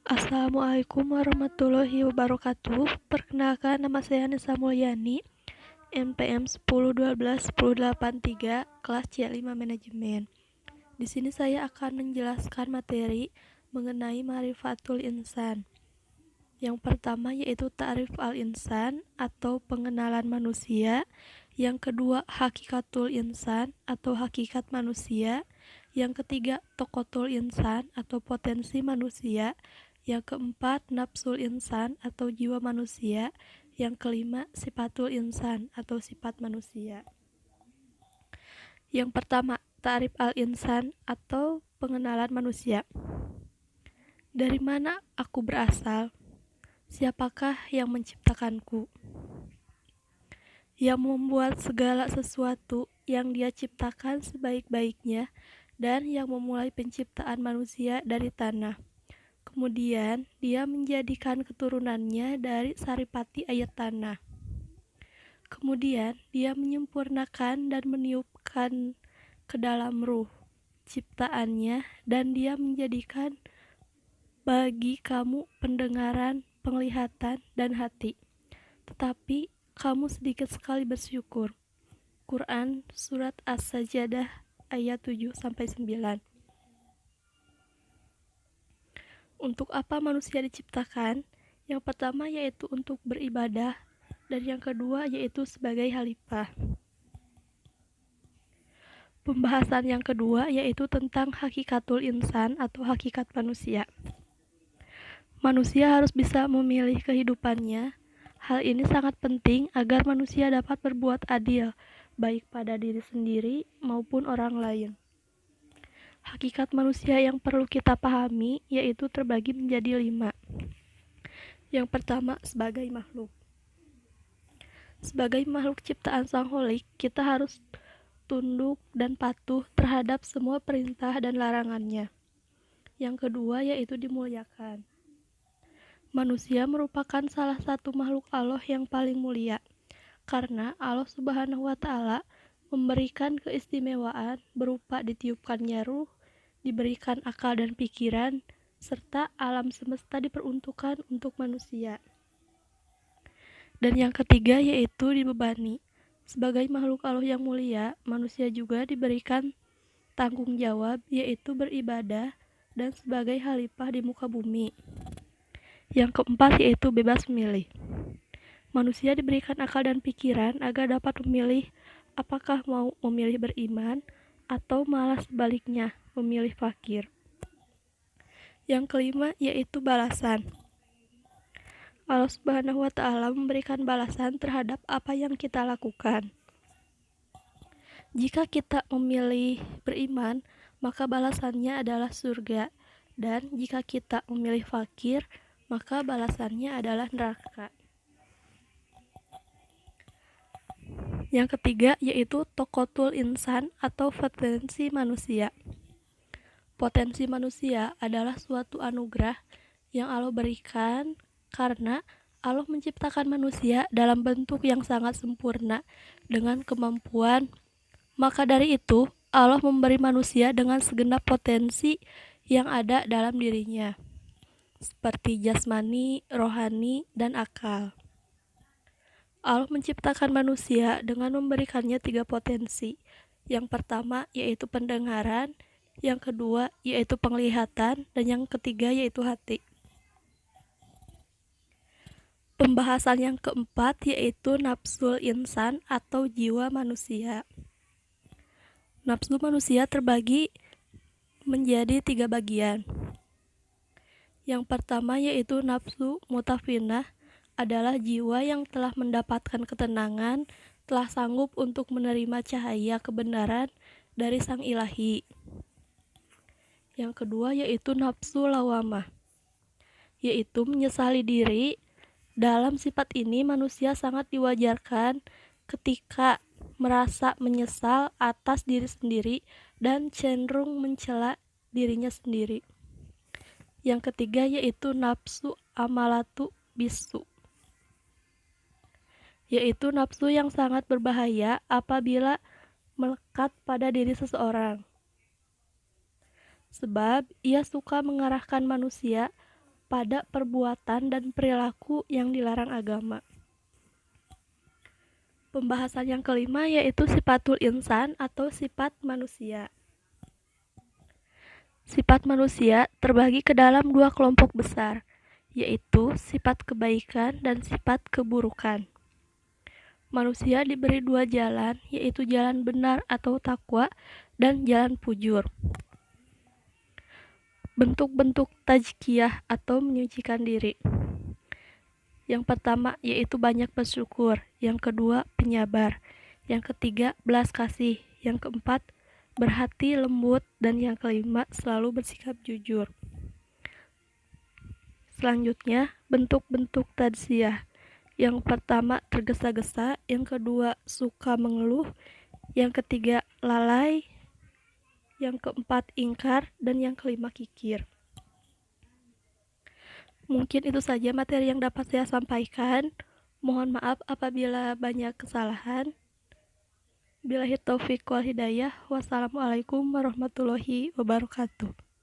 Assalamualaikum warahmatullahi wabarakatuh. Perkenalkan, nama saya Nisa Mulyani, NPM 1012-1083, kelas C5 Manajemen. Di sini saya akan menjelaskan materi mengenai Ma'rifatul Insan. Yang pertama yaitu ta'rif al-insan atau pengenalan manusia. Yang kedua, hakikatul insan atau hakikat manusia. Yang ketiga, tokotul insan atau potensi manusia. Yang keempat, nafsul insan atau jiwa manusia. Yang kelima, sifatul insan atau sifat manusia. Yang pertama, ta'rif al-insan atau pengenalan manusia. Dari mana aku berasal? Siapakah yang menciptakanku? Yang membuat segala sesuatu yang dia ciptakan sebaik-baiknya dan yang memulai penciptaan manusia dari tanah. Kemudian dia menjadikan keturunannya dari saripati ayat tanah. Kemudian dia menyempurnakan dan meniupkan ke dalam ruh ciptaannya dan dia menjadikan bagi kamu pendengaran, penglihatan, dan hati. Tetapi kamu sedikit sekali bersyukur. Quran Surat As-Sajdah ayat 7-9. Untuk apa manusia diciptakan? Yang pertama yaitu untuk beribadah, dan yang kedua yaitu sebagai khalifah. Pembahasan yang kedua yaitu tentang hakikatul insan atau hakikat manusia. Manusia harus bisa memilih kehidupannya. Hal ini sangat penting agar manusia dapat berbuat adil, baik pada diri sendiri maupun orang lain. Hakikat manusia yang perlu kita pahami yaitu terbagi menjadi 5. Yang pertama, sebagai makhluk. Sebagai makhluk ciptaan Sang Holik, kita harus tunduk dan patuh terhadap semua perintah dan larangannya. Yang kedua yaitu dimuliakan. Manusia merupakan salah satu makhluk Allah yang paling mulia, karena Allah Subhanahu wa Ta'ala memberikan keistimewaan berupa ditiupkannya ruh, diberikan akal dan pikiran, serta alam semesta diperuntukkan untuk manusia. Dan yang ketiga yaitu dibebani. Sebagai makhluk Allah yang mulia, manusia juga diberikan tanggung jawab yaitu beribadah dan sebagai khalifah di muka bumi. Yang keempat yaitu bebas memilih. Manusia diberikan akal dan pikiran agar dapat memilih apakah mau memilih beriman atau malah sebaliknya memilih fakir. Yang kelima yaitu balasan. Allah Subhanahu wa Ta'ala memberikan balasan terhadap apa yang kita lakukan. Jika kita memilih beriman, maka balasannya adalah surga, dan jika kita memilih fakir, maka balasannya adalah neraka. Yang ketiga yaitu tokotul insan atau potensi manusia. Potensi manusia adalah suatu anugerah yang Allah berikan karena Allah menciptakan manusia dalam bentuk yang sangat sempurna dengan kemampuan. Maka dari itu, Allah memberi manusia dengan segenap potensi yang ada dalam dirinya, seperti jasmani, rohani, dan akal. Allah menciptakan manusia dengan memberikannya 3 potensi. Yang pertama yaitu pendengaran, yang kedua yaitu penglihatan, dan yang ketiga yaitu hati. Pembahasan yang keempat yaitu nafsul insan atau jiwa manusia. Nafsu manusia terbagi menjadi 3 bagian. Yang pertama yaitu nafsu mutafinnah, adalah jiwa yang telah mendapatkan ketenangan, telah sanggup untuk menerima cahaya kebenaran dari Sang Ilahi. Yang kedua yaitu nafsu lawamah, yaitu menyesali diri. Dalam sifat ini manusia sangat diwajarkan ketika merasa menyesal atas diri sendiri dan cenderung mencela dirinya sendiri. Yang ketiga yaitu nafsu amalatu bisu, yaitu nafsu yang sangat berbahaya apabila melekat pada diri seseorang. Sebab ia suka mengarahkan manusia kepada perbuatan dan perilaku yang dilarang agama. Pembahasan yang kelima yaitu sifatul insan atau sifat manusia. Sifat manusia terbagi ke dalam dua kelompok besar, yaitu sifat kebaikan dan sifat keburukan. Manusia diberi dua jalan, yaitu jalan benar atau takwa dan jalan fujur. Bentuk-bentuk tazkiyah atau menyucikan diri. Yang pertama yaitu banyak bersyukur, yang kedua penyabar, yang ketiga belas kasih, yang keempat berhati lembut, dan yang kelima selalu bersikap jujur. Selanjutnya bentuk-bentuk tadzkiyah. Yang pertama tergesa-gesa, yang kedua suka mengeluh, yang ketiga lalai, yang keempat ingkar, dan yang kelima kikir. Mungkin itu saja materi yang dapat saya sampaikan. Mohon maaf apabila banyak kesalahan. Billahi taufiq wal hidayah. Wassalamualaikum warahmatullahi wabarakatuh.